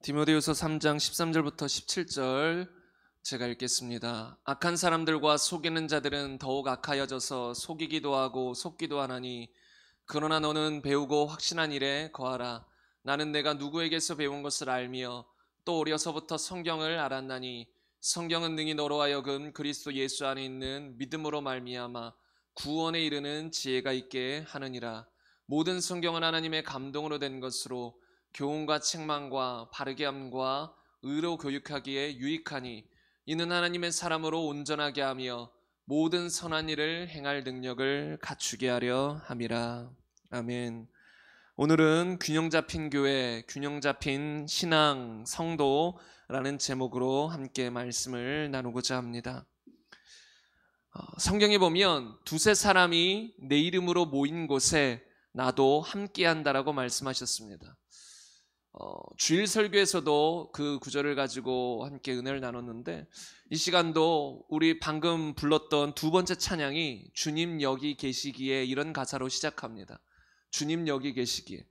디모데후서 3장 13절부터 17절 제가 읽겠습니다. 악한 사람들과 속이는 자들은 더욱 악하여져서 속이기도 하고 속기도 하나니 그러나 너는 배우고 확신한 일에 거하라. 나는 내가 누구에게서 배운 것을 알며 또 어려서부터 성경을 알았나니 성경은 능히 너로 하여금 그리스도 예수 안에 있는 믿음으로 말미암아 구원에 이르는 지혜가 있게 하느니라. 모든 성경은 하나님의 감동으로 된 것으로 교훈과 책망과 바르게 함과 의로 교육하기에 유익하니 이는 하나님의 사람으로 온전하게 하며 모든 선한 일을 행할 능력을 갖추게 하려 함이라. 아멘. 오늘은 균형 잡힌 교회, 균형 잡힌 신앙, 성도라는 제목으로 함께 말씀을 나누고자 합니다. 성경에 보면 두세 사람이 내 이름으로 모인 곳에 나도 함께 한다라고 말씀하셨습니다. 주일 설교에서도 그 구절을 가지고 함께 은혜를 나눴는데 이 시간도 우리 방금 불렀던 두 번째 찬양이 주님 여기 계시기에 이런 가사로 시작합니다. 주님 여기 계시기에.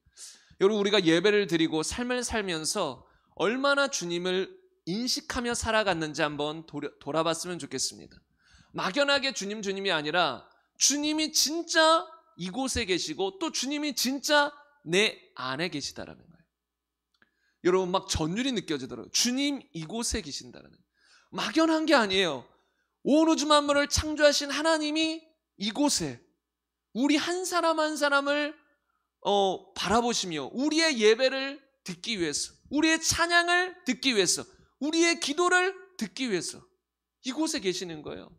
여러분, 우리가 예배를 드리고 삶을 살면서 얼마나 주님을 인식하며 살아갔는지 한번 돌아봤으면 좋겠습니다. 막연하게 주님이 아니라 주님이 진짜 이곳에 계시고 또 주님이 진짜 내 안에 계시다라는 거예요. 여러분, 막 전율이 느껴지더라고요. 주님 이곳에 계신다는 거예요. 막연한 게 아니에요. 온 우주 만물을 창조하신 하나님이 이곳에 우리 한 사람 한 사람을 바라보시며 우리의 예배를 듣기 위해서, 우리의 찬양을 듣기 위해서, 우리의 기도를 듣기 위해서 이곳에 계시는 거예요.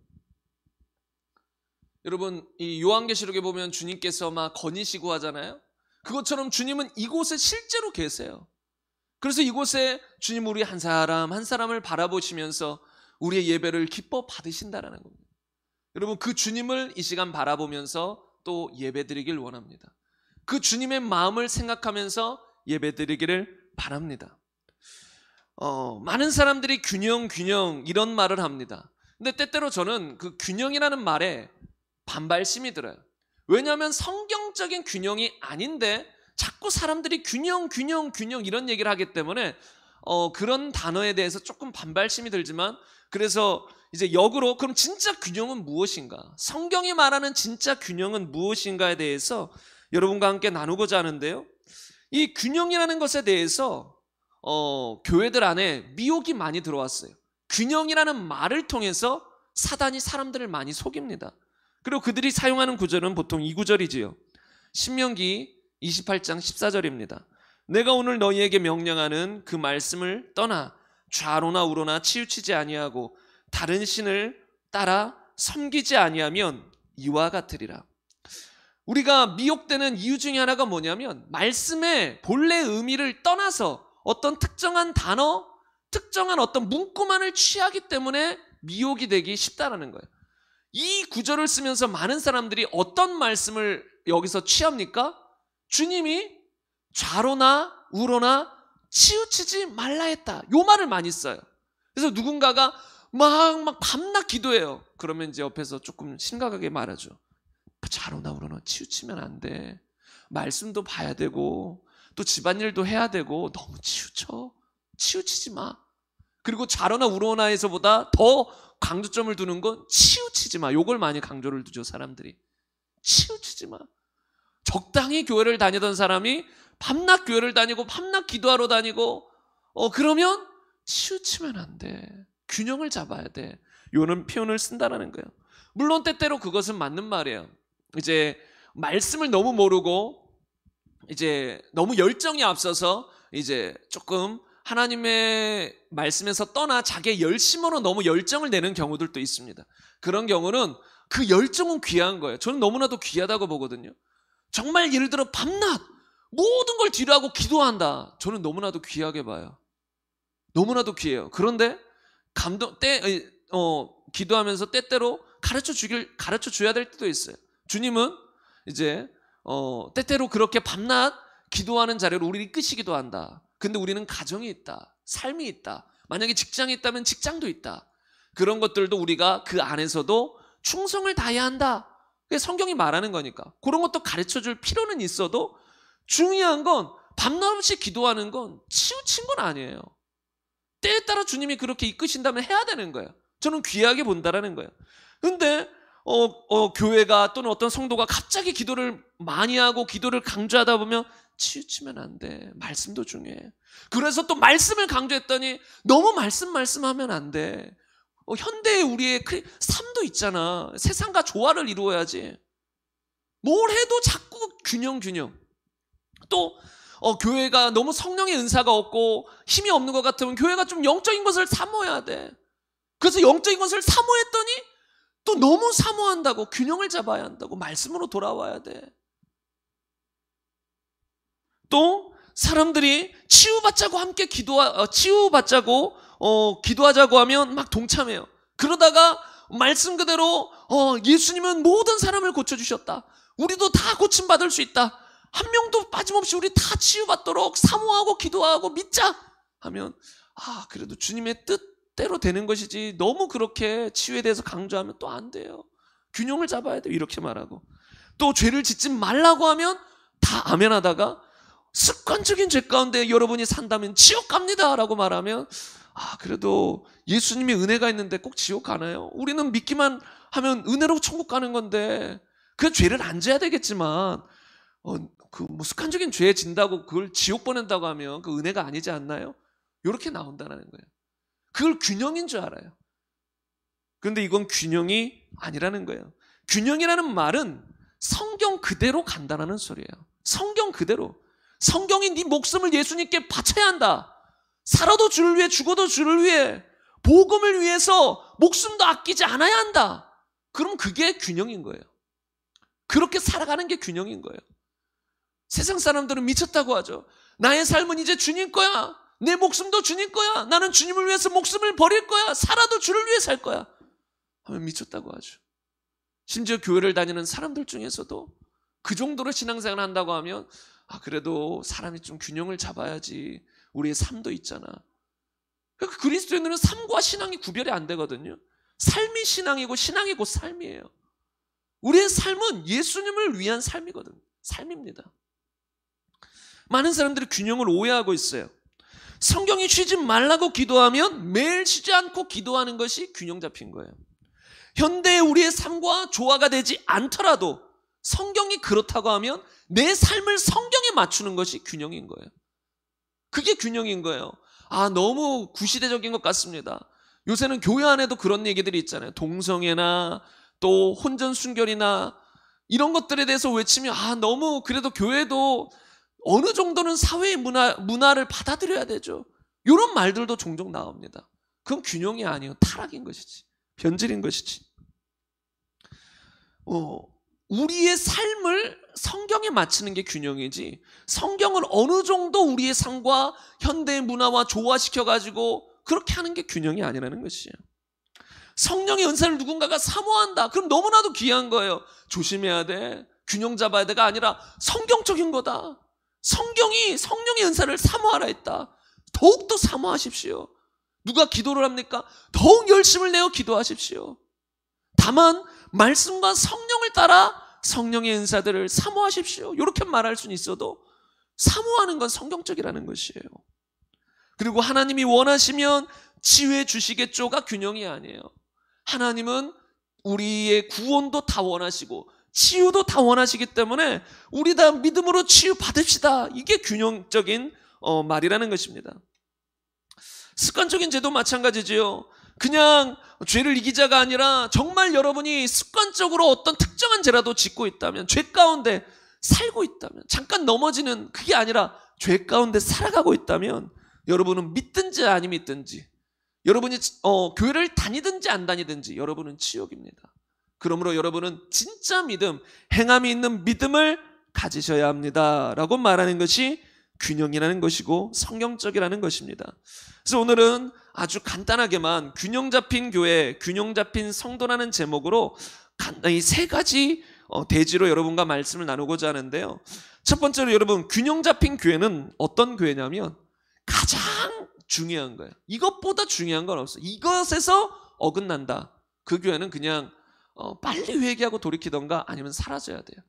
여러분, 이 요한계시록에 보면 주님께서 막 거니시고 하잖아요. 그것처럼 주님은 이곳에 실제로 계세요. 그래서 이곳에 주님 우리 한 사람 한 사람을 바라보시면서 우리의 예배를 기뻐 받으신다라는 겁니다. 여러분, 그 주님을 이 시간 바라보면서 또 예배 드리길 원합니다. 그 주님의 마음을 생각하면서 예배 드리기를 바랍니다. 많은 사람들이 균형 이런 말을 합니다. 근데 때때로 저는 그 균형이라는 말에 반발심이 들어요. 왜냐하면 성경적인 균형이 아닌데 자꾸 사람들이 균형 이런 얘기를 하기 때문에 그런 단어에 대해서 조금 반발심이 들지만, 그래서 이제 역으로 그럼 진짜 균형은 무엇인가? 성경이 말하는 진짜 균형은 무엇인가에 대해서 여러분과 함께 나누고자 하는데요. 이 균형이라는 것에 대해서 교회들 안에 미혹이 많이 들어왔어요. 균형이라는 말을 통해서 사단이 사람들을 많이 속입니다. 그리고 그들이 사용하는 구절은 보통 이 구절이지요. 신명기 28장 14절입니다. 내가 오늘 너희에게 명령하는 그 말씀을 떠나 좌로나 우로나 치우치지 아니하고 다른 신을 따라 섬기지 아니하면 이와 같으리라. 우리가 미혹되는 이유 중에 하나가 뭐냐면 말씀의 본래 의미를 떠나서 어떤 특정한 단어, 특정한 어떤 문구만을 취하기 때문에 미혹이 되기 쉽다라는 거예요. 이 구절을 쓰면서 많은 사람들이 어떤 말씀을 여기서 취합니까? 주님이 좌로나 우로나 치우치지 말라 했다. 요 말을 많이 써요. 그래서 누군가가 막 밤낮 기도해요. 그러면 이제 옆에서 조금 심각하게 말하죠. 좌로나 우로나 치우치면 안 돼. 말씀도 봐야 되고 또 집안일도 해야 되고 너무 치우치지 마. 그리고 좌로나 우로나에서보다 더 강조점을 두는 건 치우치지 마. 요걸 많이 강조를 두죠, 사람들이. 치우치지 마. 적당히 교회를 다니던 사람이 밤낮 교회를 다니고 밤낮 기도하러 다니고 그러면 치우치면 안 돼. 균형을 잡아야 돼. 요런 표현을 쓴다라는 거예요. 물론 때때로 그것은 맞는 말이에요. 이제 말씀을 너무 모르고 이제 너무 열정이 앞서서 이제 조금 하나님의 말씀에서 떠나 자기의 열심으로 너무 열정을 내는 경우들도 있습니다. 그런 경우는 그 열정은 귀한 거예요. 저는 너무나도 귀하다고 보거든요. 정말 예를 들어 밤낮 모든 걸 뒤로하고 기도한다. 저는 너무나도 귀하게 봐요. 너무나도 귀해요. 그런데 기도하면서 때때로 가르쳐 줘야 될 때도 있어요. 주님은 이제 때때로 그렇게 밤낮 기도하는 자리로 우리를 이끄시기도 한다. 근데 우리는 가정이 있다. 삶이 있다. 만약에 직장이 있다면 직장도 있다. 그런 것들도 우리가 그 안에서도 충성을 다해야 한다. 그게 성경이 말하는 거니까. 그런 것도 가르쳐줄 필요는 있어도 중요한 건 밤낮없이 기도하는 건 치우친 건 아니에요. 때에 따라 주님이 그렇게 이끄신다면 해야 되는 거예요. 저는 귀하게 본다라는 거예요. 근데 교회가 또는 어떤 성도가 갑자기 기도를 많이 하고 기도를 강조하다 보면 치우치면 안 돼. 말씀도 중요해. 그래서 또 말씀을 강조했더니 너무 말씀하면 안 돼. 현대의 우리의 삶도 있잖아. 세상과 조화를 이루어야지. 뭘 해도 자꾸 균형. 또 교회가 너무 성령의 은사가 없고 힘이 없는 것 같으면 교회가 좀 영적인 것을 사모해야 돼. 그래서 영적인 것을 사모했더니 또 너무 사모한다고 균형을 잡아야 한다고 말씀으로 돌아와야 돼. 또 사람들이 치유받자고 함께 기도하자고 하면 막 동참해요. 그러다가 말씀 그대로 예수님은 모든 사람을 고쳐주셨다. 우리도 다 고침받을 수 있다. 한 명도 빠짐없이 우리 다 치유받도록 사모하고 기도하고 믿자 하면 그래도 주님의 뜻대로 되는 것이지 너무 그렇게 치유에 대해서 강조하면 또 안 돼요. 균형을 잡아야 돼요. 이렇게 말하고 또 죄를 짓지 말라고 하면 다 아멘하다가 습관적인 죄 가운데 여러분이 산다면 지옥 갑니다 라고 말하면 그래도 예수님이 은혜가 있는데 꼭 지옥 가나요? 우리는 믿기만 하면 은혜로 천국 가는 건데 그 죄를 안 져야 되겠지만 습관적인 죄 진다고 그걸 지옥 보낸다고 하면 그 은혜가 아니지 않나요? 이렇게 나온다는 거예요. 그걸 균형인 줄 알아요. 그런데 이건 균형이 아니라는 거예요. 균형이라는 말은 성경 그대로 간다는 소리예요. 성경 그대로. 성경이 네 목숨을 예수님께 바쳐야 한다. 살아도 주를 위해 죽어도 주를 위해 복음을 위해서 목숨도 아끼지 않아야 한다. 그럼 그게 균형인 거예요. 그렇게 살아가는 게 균형인 거예요. 세상 사람들은 미쳤다고 하죠. 나의 삶은 이제 주님 거야. 내 목숨도 주님 거야. 나는 주님을 위해서 목숨을 버릴 거야. 살아도 주를 위해 살 거야. 하면 미쳤다고 하죠. 심지어 교회를 다니는 사람들 중에서도 그 정도로 신앙생활을 한다고 하면 그래도 사람이 좀 균형을 잡아야지. 우리의 삶도 있잖아. 그러니까 그리스도인들은 삶과 신앙이 구별이 안 되거든요. 삶이 신앙이고 신앙이 곧 삶이에요. 우리의 삶은 예수님을 위한 삶이거든요. 삶입니다. 많은 사람들이 균형을 오해하고 있어요. 성경이 쉬지 말라고 기도하면 매일 쉬지 않고 기도하는 것이 균형 잡힌 거예요. 현대의 우리의 삶과 조화가 되지 않더라도 성경이 그렇다고 하면 내 삶을 성경에 맞추는 것이 균형인 거예요. 그게 균형인 거예요. 너무 구시대적인 것 같습니다. 요새는 교회 안에도 그런 얘기들이 있잖아요. 동성애나 또 혼전 순결이나 이런 것들에 대해서 외치면 너무 그래도 교회도 어느 정도는 사회의 문화를 받아들여야 되죠. 이런 말들도 종종 나옵니다. 그건 균형이 아니에요. 타락인 것이지. 변질인 것이지. 우리의 삶을 성경에 맞추는 게 균형이지 성경을 어느 정도 우리의 삶과 현대의 문화와 조화시켜가지고 그렇게 하는 게 균형이 아니라는 것이에요. 성령의 은사를 누군가가 사모한다. 그럼 너무나도 귀한 거예요. 조심해야 돼. 균형 잡아야 돼가 아니라 성경적인 거다. 성경이 성령의 은사를 사모하라 했다. 더욱더 사모하십시오. 누가 기도를 합니까? 더욱 열심을 내어 기도하십시오. 다만 말씀과 성령을 따라 성령의 은사들을 사모하십시오. 이렇게 말할 수는 있어도 사모하는 건 성경적이라는 것이에요. 그리고 하나님이 원하시면 치유해 주시겠죠가 균형이 아니에요. 하나님은 우리의 구원도 다 원하시고 치유도 다 원하시기 때문에 우리 다 믿음으로 치유 받읍시다. 이게 균형적인 말이라는 것입니다. 습관적인 죄도 마찬가지지요. 그냥 죄를 이기자가 아니라 정말 여러분이 습관적으로 어떤 특정한 죄라도 짓고 있다면, 죄 가운데 살고 있다면, 잠깐 넘어지는 그게 아니라 죄 가운데 살아가고 있다면 여러분은 믿든지 아니 믿든지, 여러분이 교회를 다니든지 안 다니든지 여러분은 지옥입니다. 그러므로 여러분은 진짜 믿음, 행함이 있는 믿음을 가지셔야 합니다 라고 말하는 것이 균형이라는 것이고 성경적이라는 것입니다. 그래서 오늘은 아주 간단하게만 균형 잡힌 교회, 균형 잡힌 성도라는 제목으로 간단히 세 가지 대지로 여러분과 말씀을 나누고자 하는데요. 첫 번째로 여러분, 균형 잡힌 교회는 어떤 교회냐면 가장 중요한 거예요. 이것보다 중요한 건 없어요. 이것에서 어긋난다. 그 교회는 그냥 빨리 회개하고 돌이키던가 아니면 사라져야 돼요.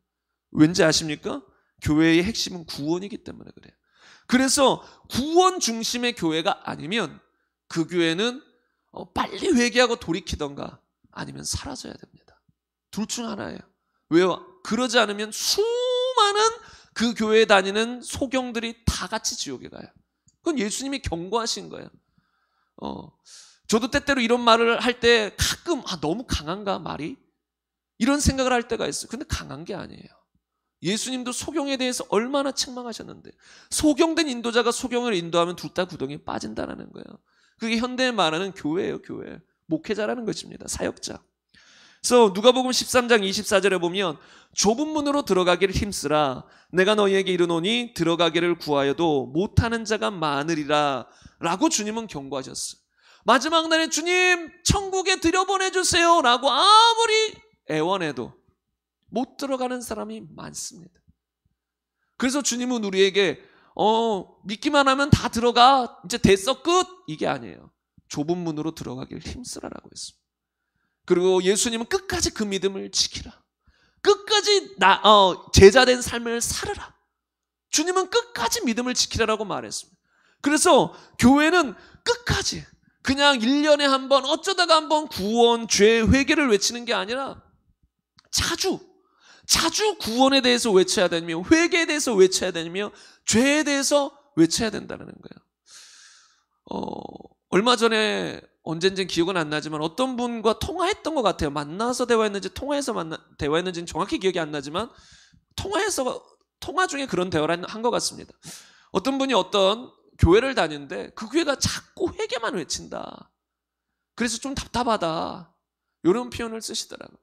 왠지 아십니까? 교회의 핵심은 구원이기 때문에 그래요. 그래서 구원 중심의 교회가 아니면 그 교회는 빨리 회개하고 돌이키던가 아니면 사라져야 됩니다. 둘 중 하나예요. 왜요? 그러지 않으면 수많은 그 교회에 다니는 소경들이 다 같이 지옥에 가요. 그건 예수님이 경고하신 거예요. 저도 때때로 이런 말을 할 때 가끔 너무 강한가 말이? 이런 생각을 할 때가 있어요. 근데 강한 게 아니에요. 예수님도 소경에 대해서 얼마나 책망하셨는데, 소경된 인도자가 소경을 인도하면 둘 다 구덩이에 빠진다는 거예요. 그게 현대에 말하는 교회예요. 교회. 목회자라는 것입니다. 사역자. 그래서 누가복음 13장 24절에 보면 좁은 문으로 들어가기를 힘쓰라. 내가 너희에게 이르노니 들어가기를 구하여도 못하는 자가 많으리라 라고 주님은 경고하셨어요. 마지막 날에 주님 천국에 들여보내주세요 라고 아무리 애원해도 못 들어가는 사람이 많습니다. 그래서 주님은 우리에게 믿기만 하면 다 들어가, 이제 됐어, 끝, 이게 아니에요. 좁은 문으로 들어가기를 힘쓰라라고 했습니다. 그리고 예수님은 끝까지 그 믿음을 지키라. 끝까지 제자된 삶을 살아라. 주님은 끝까지 믿음을 지키라라고 말했습니다. 그래서 교회는 끝까지 그냥 1년에 한 번 어쩌다가 한 번 구원, 죄, 회개를 외치는 게 아니라 자주 구원에 대해서 외쳐야 되며, 회개에 대해서 외쳐야 되며, 죄에 대해서 외쳐야 된다는 거예요. 얼마 전에 언젠지 기억은 안 나지만 어떤 분과 통화했던 것 같아요. 만나서 대화했는지 통화해서 대화했는지는 정확히 기억이 안 나지만 통화 중에 그런 대화를 한 것 같습니다. 어떤 분이 어떤 교회를 다니는데 그 교회가 자꾸 회개만 외친다. 그래서 좀 답답하다. 이런 표현을 쓰시더라고요.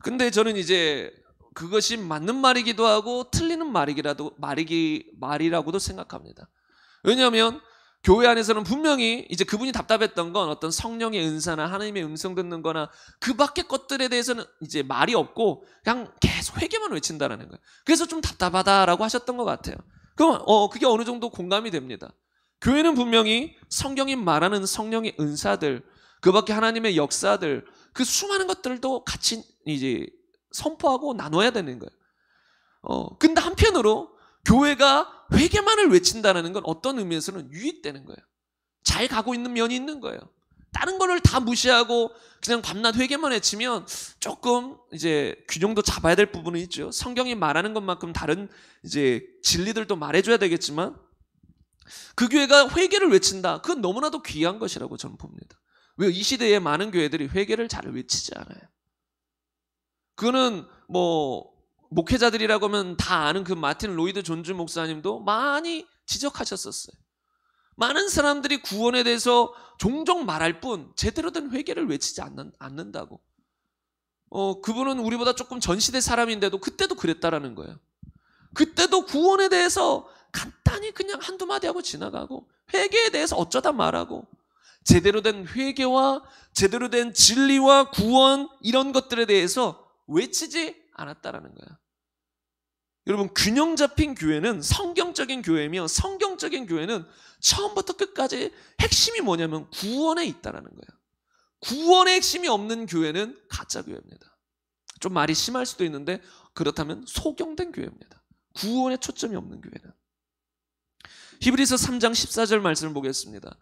근데 저는 이제 그것이 맞는 말이기도 하고 틀리는 말이라고도 생각합니다. 왜냐하면 교회 안에서는 분명히 이제 그분이 답답했던 건 어떤 성령의 은사나 하나님의 음성 듣는 거나 그 밖의 것들에 대해서는 이제 말이 없고 그냥 계속 회개만 외친다는 거예요. 그래서 좀 답답하다라고 하셨던 것 같아요. 그럼 그게 어느 정도 공감이 됩니다. 교회는 분명히 성경이 말하는 성령의 은사들, 그 밖에 하나님의 역사들, 그 수많은 것들도 같이 이제 선포하고 나눠야 되는 거예요. 근데 한편으로 교회가 회개만을 외친다는 건 어떤 의미에서는 유익되는 거예요. 잘 가고 있는 면이 있는 거예요. 다른 거를 다 무시하고 그냥 밤낮 회개만 외치면 조금 이제 균형도 잡아야 될 부분은 있죠. 성경이 말하는 것만큼 다른 이제 진리들도 말해줘야 되겠지만 그 교회가 회개를 외친다. 그건 너무나도 귀한 것이라고 저는 봅니다. 왜 이 시대에 많은 교회들이 회개를 잘 외치지 않아요? 그거는 목회자들이라고 하면 다 아는 그 마틴 로이드 존즈 목사님도 많이 지적하셨었어요. 많은 사람들이 구원에 대해서 종종 말할 뿐 제대로 된 회개를 외치지 않는다고. 그분은 우리보다 조금 전시대 사람인데도 그때도 그랬다라는 거예요. 그때도 구원에 대해서 간단히 그냥 한두 마디 하고 지나가고 회개에 대해서 어쩌다 말하고 제대로 된 회개와 제대로 된 진리와 구원 이런 것들에 대해서 외치지 않았다라는 거야. 여러분, 균형 잡힌 교회는 성경적인 교회며 성경적인 교회는 처음부터 끝까지 핵심이 뭐냐면 구원에 있다라는 거예요. 구원의 핵심이 없는 교회는 가짜 교회입니다. 좀 말이 심할 수도 있는데 그렇다면 소경된 교회입니다. 구원에 초점이 없는 교회는. 히브리서 3장 14절 말씀을 보겠습니다.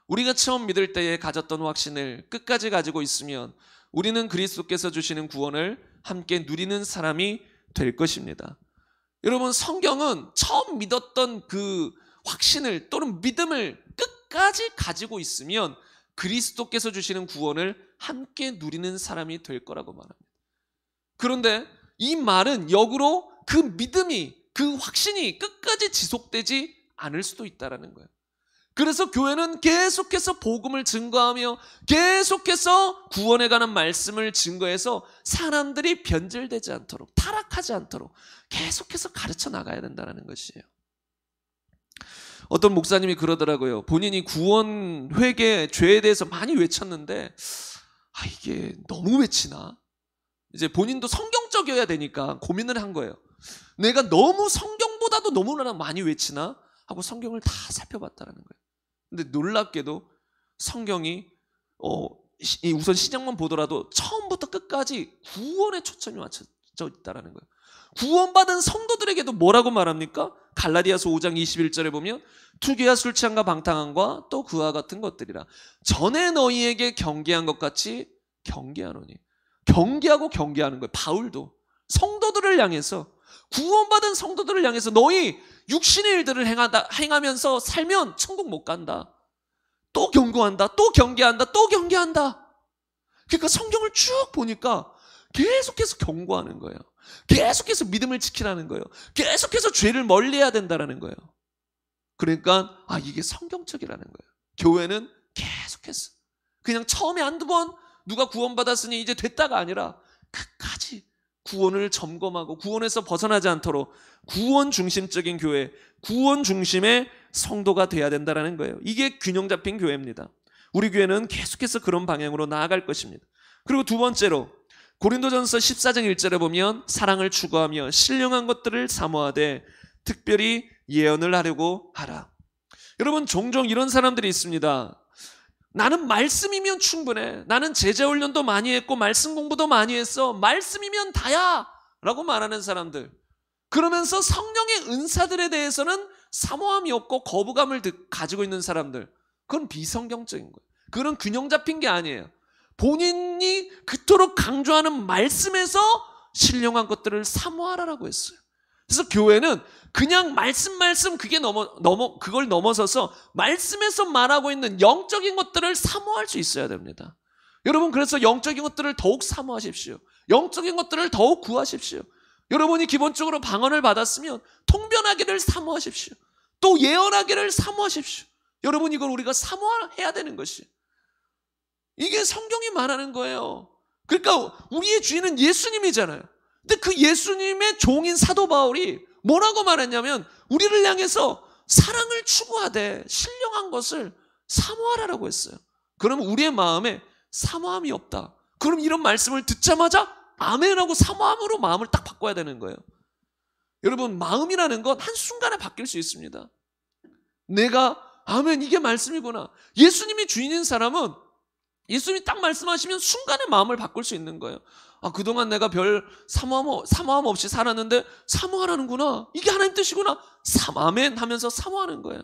우리가 처음 믿을 때에 가졌던 확신을 끝까지 가지고 있으면 우리는 그리스도께서 주시는 구원을 함께 누리는 사람이 될 것입니다. 여러분, 성경은 처음 믿었던 그 확신을 또는 믿음을 끝까지 가지고 있으면 그리스도께서 주시는 구원을 함께 누리는 사람이 될 거라고 말합니다. 그런데 이 말은 역으로 그 믿음이, 그 확신이 끝까지 지속되지 않을 수도 있다는 거예요. 그래서 교회는 계속해서 복음을 증거하며 계속해서 구원에 관한 말씀을 증거해서 사람들이 변질되지 않도록, 타락하지 않도록 계속해서 가르쳐 나가야 된다는 것이에요. 어떤 목사님이 그러더라고요. 본인이 구원, 회개, 죄에 대해서 많이 외쳤는데 이게 너무 외치나? 이제 본인도 성경적이어야 되니까 고민을 한 거예요. 내가 너무 성경보다도 너무나 많이 외치나? 하고 성경을 다 살펴봤다는 거예요. 근데 놀랍게도 성경이 우선 신약만 보더라도 처음부터 끝까지 구원에 초점이 맞춰져 있다는 거예요. 구원받은 성도들에게도 뭐라고 말합니까? 갈라디아서 5장 21절에 보면 투기와 술 취함과 방탕함과 또 그와 같은 것들이라. 전에 너희에게 경계한 것 같이 경계하노니. 경계하고 경계하는 거예요. 바울도 성도들을 향해서, 구원받은 성도들을 향해서 너희 육신의 일들을 행하면서 살면 천국 못 간다. 또 경고한다. 또 경계한다. 또 경계한다. 그러니까 성경을 쭉 보니까 계속해서 경고하는 거예요. 계속해서 믿음을 지키라는 거예요. 계속해서 죄를 멀리해야 된다는 거예요. 그러니까 이게 성경적이라는 거예요. 교회는 계속해서 그냥 처음에 한두 번 누가 구원받았으니 이제 됐다가 아니라 끝까지 구원을 점검하고 구원에서 벗어나지 않도록 구원 중심적인 교회, 구원 중심의 성도가 돼야 된다는 거예요. 이게 균형 잡힌 교회입니다. 우리 교회는 계속해서 그런 방향으로 나아갈 것입니다. 그리고 두 번째로 고린도전서 14장 1절에 보면 사랑을 추구하며 신령한 것들을 사모하되 특별히 예언을 하려고 하라. 여러분, 종종 이런 사람들이 있습니다. 나는 말씀이면 충분해. 나는 제자훈련도 많이 했고 말씀 공부도 많이 했어. 말씀이면 다야 라고 말하는 사람들. 그러면서 성령의 은사들에 대해서는 사모함이 없고 거부감을 가지고 있는 사람들. 그건 비성경적인 거예요. 그건 균형 잡힌 게 아니에요. 본인이 그토록 강조하는 말씀에서 신령한 것들을 사모하라라고 했어요. 그래서 교회는 그냥 말씀 그게 그걸 넘어서서 말씀에서 말하고 있는 영적인 것들을 사모할 수 있어야 됩니다. 여러분, 그래서 영적인 것들을 더욱 사모하십시오. 영적인 것들을 더욱 구하십시오. 여러분이 기본적으로 방언을 받았으면 통변하기를 사모하십시오. 또 예언하기를 사모하십시오. 여러분, 이걸 우리가 사모해야 되는 것이, 이게 성경이 말하는 거예요. 그러니까 우리의 주인은 예수님이잖아요. 근데 그 예수님의 종인 사도 바울이 뭐라고 말했냐면 우리를 향해서 사랑을 추구하되 신령한 것을 사모하라라고 했어요. 그러면 우리의 마음에 사모함이 없다. 그럼 이런 말씀을 듣자마자 아멘하고 사모함으로 마음을 딱 바꿔야 되는 거예요. 여러분, 마음이라는 건 한순간에 바뀔 수 있습니다. 내가 아멘, 이게 말씀이구나. 예수님이 주인인 사람은 예수님이 딱 말씀하시면 순간에 마음을 바꿀 수 있는 거예요. 그동안 내가 별 사모함 없이 살았는데 사모하라는구나. 이게 하나님 뜻이구나. 아멘 하면서 사모하는 거예요.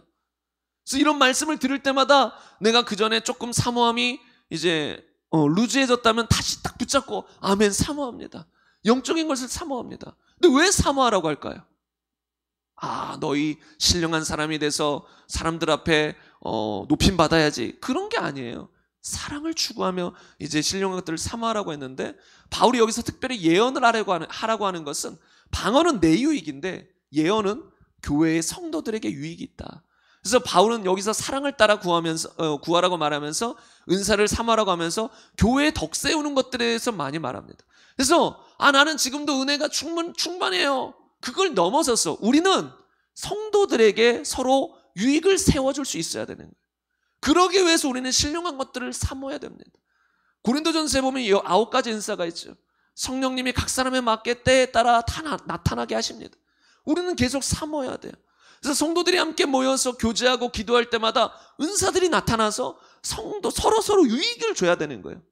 그래서 이런 말씀을 들을 때마다 내가 그전에 조금 사모함이 이제 루즈해졌다면 다시 딱 붙잡고 아멘 사모합니다. 영적인 것을 사모합니다. 근데 왜 사모하라고 할까요? 너희 신령한 사람이 돼서 사람들 앞에 높임 받아야지. 그런 게 아니에요. 사랑을 추구하며 이제 신령한 것들을 사모하라고 했는데, 바울이 여기서 특별히 예언을 하라고 하는 것은, 방언은 내 유익인데 예언은 교회의 성도들에게 유익이 있다. 그래서 바울은 여기서 사랑을 따라 구하라고 말하면서 은사를 사모하라고 하면서 교회에 덕 세우는 것들에 대해서 많이 말합니다. 그래서 나는 지금도 은혜가 충만해요. 그걸 넘어서서 우리는 성도들에게 서로 유익을 세워줄 수 있어야 되는 거예요. 그러기 위해서 우리는 신령한 것들을 사모해야 됩니다. 고린도전서에 보면 9가지 은사가 있죠. 성령님이 각 사람에 맞게 때에 따라 나타나게 하십니다. 우리는 계속 사모해야 돼요. 그래서 성도들이 함께 모여서 교제하고 기도할 때마다 은사들이 나타나서 성도 서로 유익을 줘야 되는 거예요.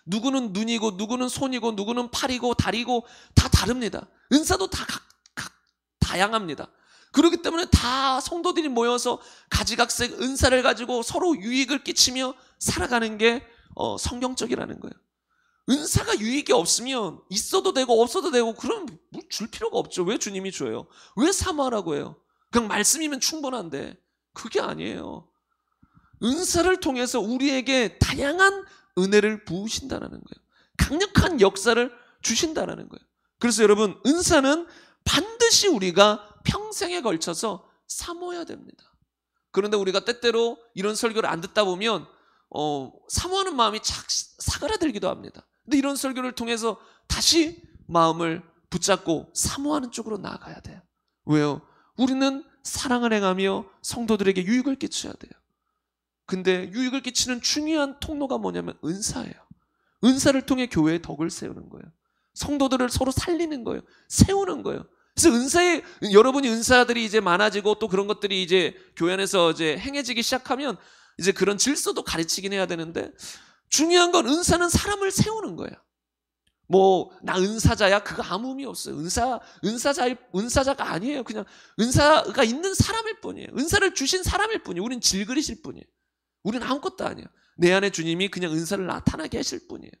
누구는 눈이고 누구는 손이고 누구는 팔이고 다리고 다 다릅니다. 은사도 다 다양합니다. 그렇기 때문에 다 성도들이 모여서 가지각색 은사를 가지고 서로 유익을 끼치며 살아가는 게 성경적이라는 거예요. 은사가 유익이 없으면 있어도 되고 없어도 되고 그럼 줄 필요가 없죠. 왜 주님이 줘요? 왜 사모하라고 해요? 그냥 말씀이면 충분한데 그게 아니에요. 은사를 통해서 우리에게 다양한 은혜를 부으신다는 거예요. 강력한 역사를 주신다는 거예요. 그래서 여러분, 은사는 반드시 우리가 평생에 걸쳐서 사모해야 됩니다. 그런데 우리가 때때로 이런 설교를 안 듣다 보면 사모하는 마음이 사그라들기도 합니다. 근데 이런 설교를 통해서 다시 마음을 붙잡고 사모하는 쪽으로 나아가야 돼요. 왜요? 우리는 사랑을 행하며 성도들에게 유익을 끼쳐야 돼요. 근데 유익을 끼치는 중요한 통로가 뭐냐면 은사예요. 은사를 통해 교회의 덕을 세우는 거예요. 성도들을 서로 살리는 거예요. 세우는 거예요. 그래서 여러분이 은사들이 이제 많아지고 또 그런 것들이 이제 교회 안에서 이제 행해지기 시작하면 이제 그런 질서도 가르치긴 해야 되는데, 중요한 건 은사는 사람을 세우는 거예요. 뭐 나 은사자야, 그거 아무 의미 없어요. 은사자가 아니에요. 그냥 은사가 있는 사람일 뿐이에요. 은사를 주신 사람일 뿐이에요. 우린 질그리실 뿐이에요. 우린 아무것도 아니에요. 내 안에 주님이 그냥 은사를 나타나게 하실 뿐이에요.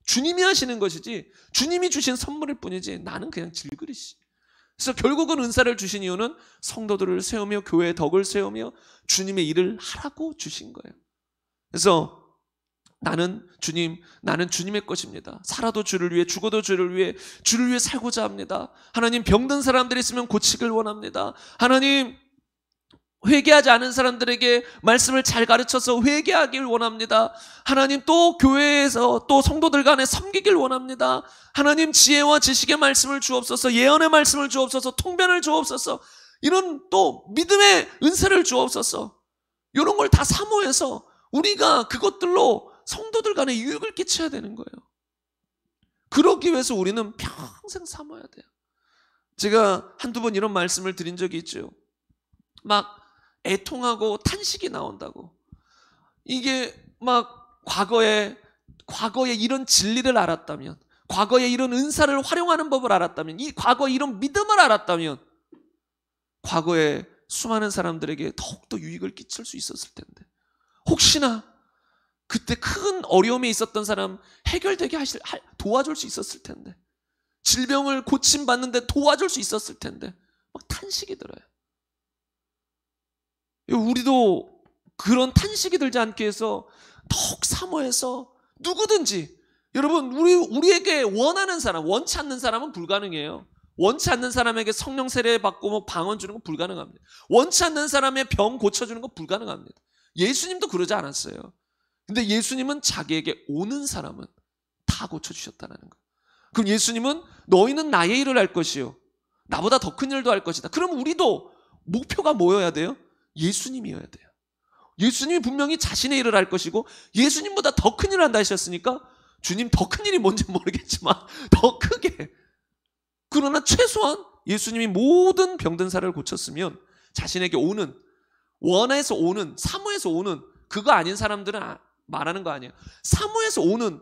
주님이 하시는 것이지, 주님이 주신 선물일 뿐이지, 나는 그냥 질그리시. 그래서 결국은 은사를 주신 이유는 성도들을 세우며 교회의 덕을 세우며 주님의 일을 하라고 주신 거예요. 그래서 나는 주님의 것입니다. 살아도 주를 위해, 죽어도 주를 위해 살고자 합니다. 하나님, 병든 사람들이 있으면 고치길 원합니다. 하나님, 회개하지 않은 사람들에게 말씀을 잘 가르쳐서 회개하길 원합니다. 하나님, 또 교회에서 또 성도들 간에 섬기길 원합니다. 하나님, 지혜와 지식의 말씀을 주옵소서, 예언의 말씀을 주옵소서, 통변을 주옵소서, 이런 또 믿음의 은사를 주옵소서. 이런 걸 다 사모해서 우리가 그것들로 성도들 간에 유익을 끼쳐야 되는 거예요. 그러기 위해서 우리는 평생 사모해야 돼요. 제가 한두 번 이런 말씀을 드린 적이 있죠. 막 애통하고 탄식이 나온다고. 이게 막 과거에 이런 진리를 알았다면, 과거에 이런 은사를 활용하는 법을 알았다면, 이 과거에 이런 믿음을 알았다면 과거에 수많은 사람들에게 더욱더 유익을 끼칠 수 있었을 텐데, 혹시나 그때 큰 어려움에 있었던 사람 해결되게 도와줄 수 있었을 텐데, 질병을 고침받는데 도와줄 수 있었을 텐데, 막 탄식이 들어요. 우리도 그런 탄식이 들지 않게 해서 더욱 사모해서 누구든지, 여러분, 우리에게 원하는 사람, 원치 않는 사람은 불가능해요. 원치 않는 사람에게 성령 세례 받고 뭐 방언 주는 건 불가능합니다. 원치 않는 사람의 병 고쳐주는 건 불가능합니다. 예수님도 그러지 않았어요. 근데 예수님은 자기에게 오는 사람은 다 고쳐주셨다는 거예요. 그럼 예수님은 너희는 나의 일을 할 것이요, 나보다 더 큰 일도 할 것이다. 그럼 우리도 목표가 뭐여야 돼요? 예수님이어야 돼요. 예수님이 분명히 자신의 일을 할 것이고 예수님보다 더 큰 일을 한다 하셨으니까 주님 더 큰 일이 뭔지 모르겠지만 더 크게, 그러나 최소한 예수님이 모든 병든 사람을 고쳤으면 자신에게 오는, 원해서 오는, 사모해서 오는, 그거 아닌 사람들은 말하는 거 아니에요. 사모해서 오는,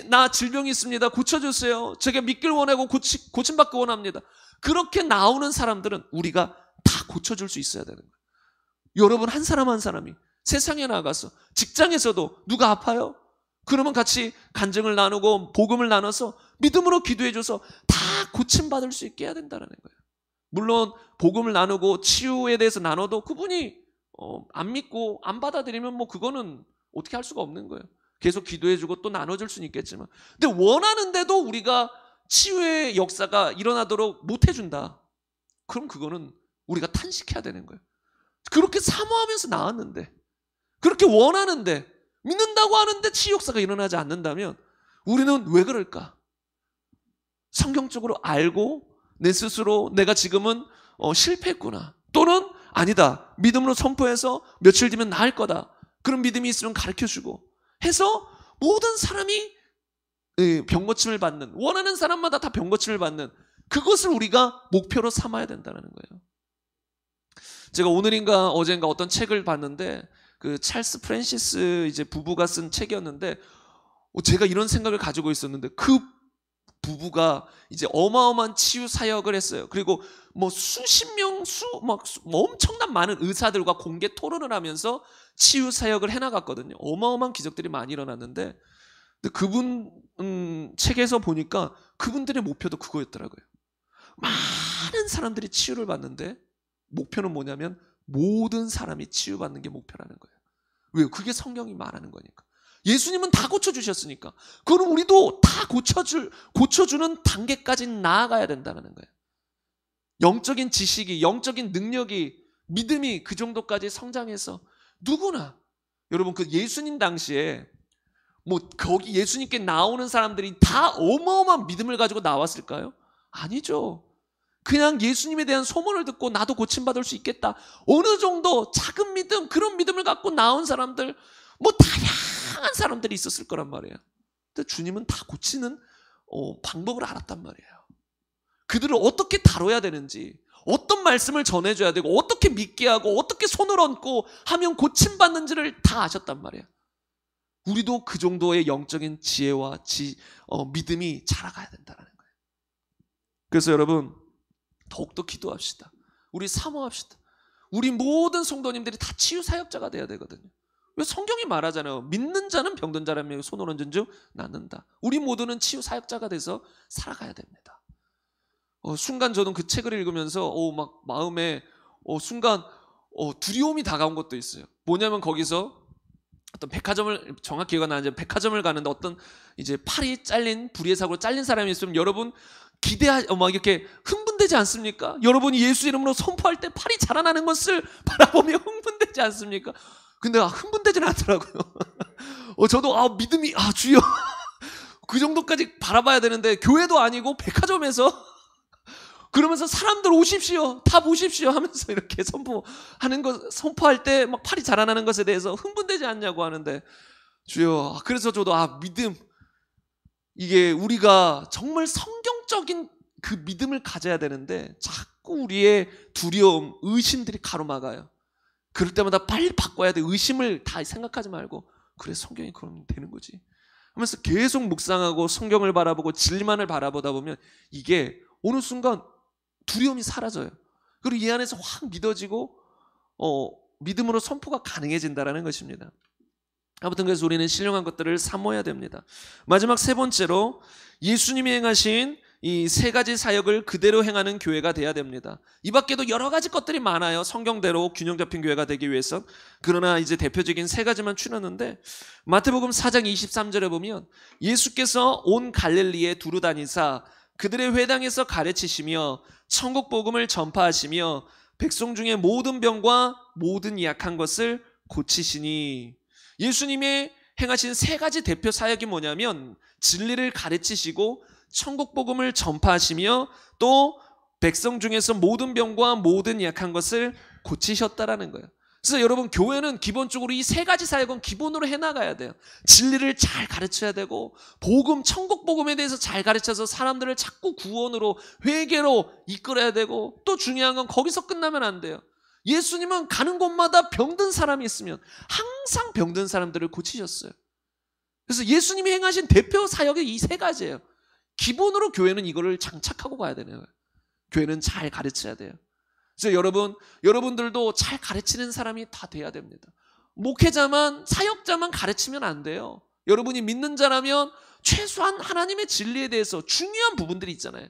나 질병이 있습니다, 고쳐주세요, 제가 믿길 원하고 고침받기 원합니다, 그렇게 나오는 사람들은 우리가 다 고쳐줄 수 있어야 되는 거예요. 여러분, 한 사람 한 사람이 세상에 나가서, 직장에서도 누가 아파요? 그러면 같이 간증을 나누고 복음을 나눠서 믿음으로 기도해줘서 다 고침받을 수 있게 해야 된다는 거예요. 물론 복음을 나누고 치유에 대해서 나눠도 그분이 안 믿고 안 받아들이면 뭐 그거는 어떻게 할 수가 없는 거예요. 계속 기도해주고 또 나눠줄 수는 있겠지만, 근데 원하는데도 우리가 치유의 역사가 일어나도록 못 해준다, 그럼 그거는 우리가 탄식해야 되는 거예요. 그렇게 사모하면서 나왔는데, 그렇게 원하는데, 믿는다고 하는데 치유 역사가 일어나지 않는다면 우리는 왜 그럴까? 성경적으로 알고 내 스스로 내가 지금은 실패했구나, 또는 아니다, 믿음으로 선포해서 며칠 뒤면 나을 거다, 그런 믿음이 있으면 가르쳐주고 해서 모든 사람이 병 고침을 받는, 원하는 사람마다 다 병 고침을 받는, 그것을 우리가 목표로 삼아야 된다는 거예요. 제가 오늘인가 어젠가 어떤 책을 봤는데, 그 찰스 프랜시스 이제 부부가 쓴 책이었는데, 제가 이런 생각을 가지고 있었는데, 그 부부가 이제 어마어마한 치유 사역을 했어요. 그리고 뭐 수십 명, 엄청난 많은 의사들과 공개 토론을 하면서 치유 사역을 해나갔거든요. 어마어마한 기적들이 많이 일어났는데, 근데 그분 책에서 보니까 그분들의 목표도 그거였더라고요. 많은 사람들이 치유를 받는데 목표는 뭐냐면 모든 사람이 치유받는 게 목표라는 거예요. 왜요? 그게 성경이 말하는 거니까. 예수님은 다 고쳐주셨으니까. 그럼 우리도 다 고쳐주는 단계까지 나아가야 된다는 거예요. 영적인 지식이, 영적인 능력이, 믿음이 그 정도까지 성장해서 누구나, 여러분, 그 예수님 당시에 뭐 거기 예수님께 나오는 사람들이 다 어마어마한 믿음을 가지고 나왔을까요? 아니죠. 그냥 예수님에 대한 소문을 듣고 나도 고침받을 수 있겠다, 어느 정도 작은 믿음, 그런 믿음을 갖고 나온 사람들, 뭐 다양한 사람들이 있었을 거란 말이에요. 근데 주님은 다 고치는 방법을 알았단 말이에요. 그들을 어떻게 다뤄야 되는지, 어떤 말씀을 전해줘야 되고, 어떻게 믿게 하고, 어떻게 손을 얹고 하면 고침받는지를 다 아셨단 말이에요. 우리도 그 정도의 영적인 지혜와 믿음이 자라가야 된다는 거예요. 그래서 여러분 더욱더 기도합시다. 우리 사모합시다. 우리 모든 성도님들이 다 치유 사역자가 돼야 되거든요. 왜 성경이 말하잖아요. 믿는 자는 병든 자라며 손을 얹은 즉 낫는다. 우리 모두는 치유 사역자가 돼서 살아가야 됩니다. 순간 저는 그 책을 읽으면서 막 마음에 순간 두려움이 다가온 것도 있어요. 뭐냐면 거기서 어떤 백화점을, 정확히 기억은 안 나는데 백화점을 가는데 어떤 이제 팔이 잘린, 불의의 사고로 잘린 사람이 있으면 여러분 막 이렇게 흥분되지 않습니까? 여러분이 예수 이름으로 선포할 때 팔이 자라나는 것을 바라보며 흥분되지 않습니까? 근데 흥분되지는 않더라고요. 저도 믿음이 주여 그 정도까지 바라봐야 되는데 교회도 아니고 백화점에서 그러면서 사람들 오십시오, 다 보십시오 하면서 이렇게 선포할 때 막 팔이 자라나는 것에 대해서 흥분되지 않냐고 하는데, 주여, 그래서 저도 믿음, 이게 우리가 정말 성경적인 그 믿음을 가져야 되는데 자꾸 우리의 두려움, 의심들이 가로막아요. 그럴 때마다 빨리 바꿔야 돼. 의심을 다 생각하지 말고, 그래 성경이 그러면 되는 거지 하면서 계속 묵상하고 성경을 바라보고 진리만을 바라보다 보면 이게 어느 순간 두려움이 사라져요. 그리고 이 안에서 확 믿어지고 믿음으로 선포가 가능해진다는 것입니다. 아무튼 그래서 우리는 신령한 것들을 사모해야 됩니다. 마지막 세 번째로 예수님이 행하신 이 세 가지 사역을 그대로 행하는 교회가 돼야 됩니다. 이 밖에도 여러 가지 것들이 많아요. 성경대로 균형 잡힌 교회가 되기 위해서. 그러나 이제 대표적인 세 가지만 추렸는데, 마태복음 4장 23절에 보면 예수께서 온 갈릴리에 두루 다니사 그들의 회당에서 가르치시며 천국 복음을 전파하시며 백성 중에 모든 병과 모든 약한 것을 고치시니. 예수님의 행하신 세 가지 대표 사역이 뭐냐면 진리를 가르치시고 천국 복음을 전파하시며 또 백성 중에서 모든 병과 모든 약한 것을 고치셨다라는 거예요. 그래서 여러분 교회는 기본적으로 이 세 가지 사역은 기본으로 해나가야 돼요. 진리를 잘 가르쳐야 되고 복음, 천국 복음에 대해서 잘 가르쳐서 사람들을 자꾸 구원으로, 회개로 이끌어야 되고, 또 중요한 건 거기서 끝나면 안 돼요. 예수님은 가는 곳마다 병든 사람이 있으면 항상 병든 사람들을 고치셨어요. 그래서 예수님이 행하신 대표 사역이 이 세 가지예요. 기본으로 교회는 이거를 장착하고 가야 되는 거예요. 교회는 잘 가르쳐야 돼요. 그래서 여러분들도 잘 가르치는 사람이 다 돼야 됩니다. 목회자만, 사역자만 가르치면 안 돼요. 여러분이 믿는 자라면 최소한 하나님의 진리에 대해서 중요한 부분들이 있잖아요.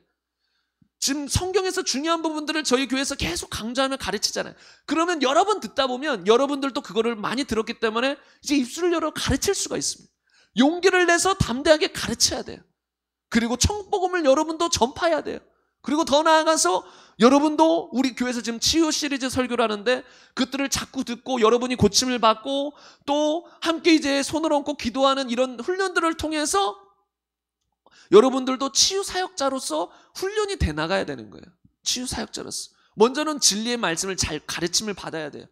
지금 성경에서 중요한 부분들을 저희 교회에서 계속 강조하며 가르치잖아요. 그러면 여러 번 듣다 보면 여러분들도 그거를 많이 들었기 때문에 이제 입술을 열어 가르칠 수가 있습니다. 용기를 내서 담대하게 가르쳐야 돼요. 그리고 천국복음을 여러분도 전파해야 돼요. 그리고 더 나아가서 여러분도 우리 교회에서 지금 치유 시리즈 설교를 하는데 그것들을 자꾸 듣고 여러분이 고침을 받고 또 함께 이제 손을 얹고 기도하는 이런 훈련들을 통해서 여러분들도 치유 사역자로서 훈련이 돼 나가야 되는 거예요. 치유 사역자로서 먼저는 진리의 말씀을 잘 가르침을 받아야 돼요.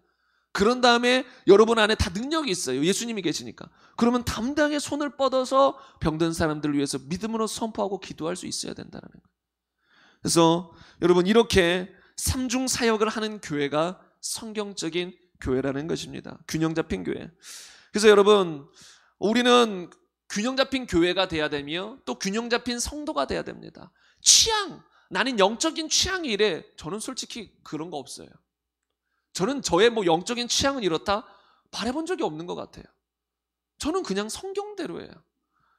그런 다음에 여러분 안에 다 능력이 있어요. 예수님이 계시니까. 그러면 담대하게 손을 뻗어서 병든 사람들을 위해서 믿음으로 선포하고 기도할 수 있어야 된다는 거예요. 그래서 여러분 이렇게 삼중 사역을 하는 교회가 성경적인 교회라는 것입니다. 균형 잡힌 교회. 그래서 여러분 우리는 균형 잡힌 교회가 돼야 되며 또 균형 잡힌 성도가 돼야 됩니다. 나는 영적인 취향이 이래. 저는 솔직히 그런 거 없어요. 저는 저의 영적인 취향은 이렇다 말해본 적이 없는 것 같아요. 저는 그냥 성경대로예요.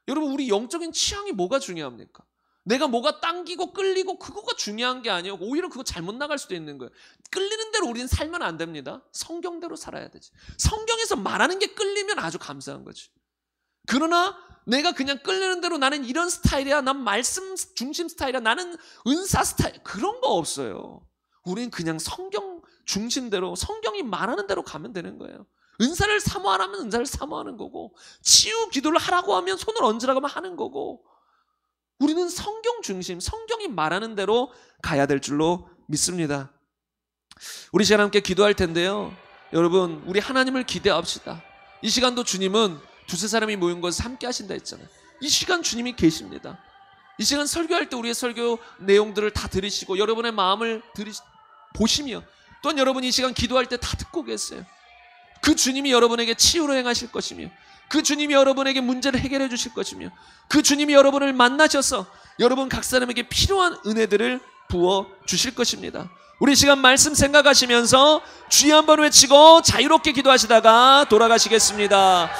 여러분 우리 영적인 취향이 뭐가 중요합니까? 내가 뭐가 당기고 끌리고 그거가 중요한 게 아니고 오히려 그거 잘못 나갈 수도 있는 거예요. 끌리는 대로 우리는 살면 안 됩니다. 성경대로 살아야 되지. 성경에서 말하는 게 끌리면 아주 감사한 거지. 그러나 내가 그냥 끌리는 대로 나는 이런 스타일이야, 난 말씀 중심 스타일이야, 나는 은사 스타일, 그런 거 없어요. 우린 그냥 성경 중심대로 성경이 말하는 대로 가면 되는 거예요. 은사를 사모하라면 은사를 사모하는 거고, 치유 기도를 하라고 하면 손을 얹으라고 하면 하는 거고, 우리는 성경 중심, 성경이 말하는 대로 가야 될 줄로 믿습니다. 우리 시간 함께 기도할 텐데요. 여러분 우리 하나님을 기대합시다. 이 시간도 주님은 두세 사람이 모인 것을 함께 하신다 했잖아요. 이 시간 주님이 계십니다. 이 시간 설교할 때 우리의 설교 내용들을 다 들으시고 여러분의 마음을 보시며 또한 여러분이 이 시간 기도할 때 다 듣고 계세요. 그 주님이 여러분에게 치유로 행하실 것이며, 그 주님이 여러분에게 문제를 해결해 주실 것이며, 그 주님이 여러분을 만나셔서 여러분 각 사람에게 필요한 은혜들을 부어 주실 것입니다. 우리 시간 말씀 생각하시면서 주여 한번 외치고 자유롭게 기도하시다가 돌아가시겠습니다.